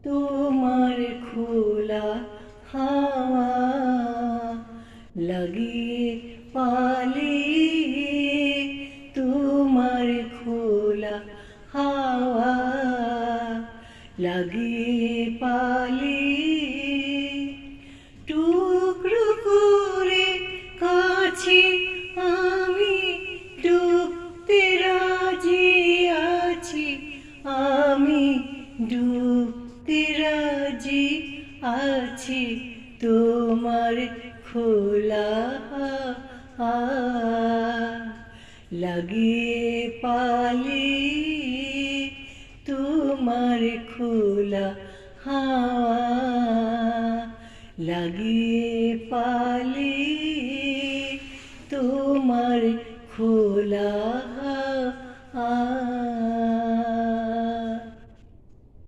তোমার খোলা হাওয়া লাগিয়ে পালি, তোমার খোলা হাওয়া লাগিয়ে পালি। টুকরো করে কাছে আমি ডুবতে রাজি আছি, আমি ডুবতে রাজি আছি তোমার খোলা হাওয়া লাগিয়ে পালি, তোমার খোলা হাওয়া লাগিয়ে পালি, তোমার খোলা